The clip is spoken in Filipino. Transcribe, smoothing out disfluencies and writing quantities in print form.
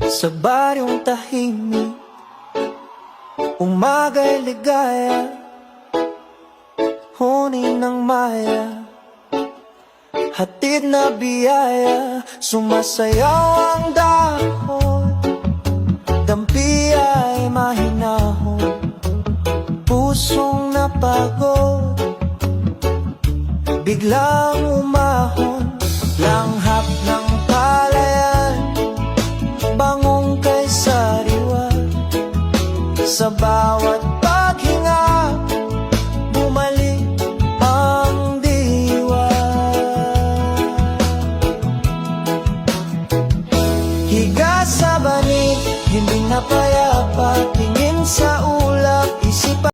Sa baryong tahimik, umaga'y ligaya, huni ng maya, hatid na biyaya. Sumasayaw ang dahon, dampi ay mahinahon, pusong napagod, biglang umahon. Langhap ng palayan, bangong kay sariwa, sa bawat paghinga, bumalik ang diwa. Higa sa banig, hindi na payapa, tingin sa ulap, isip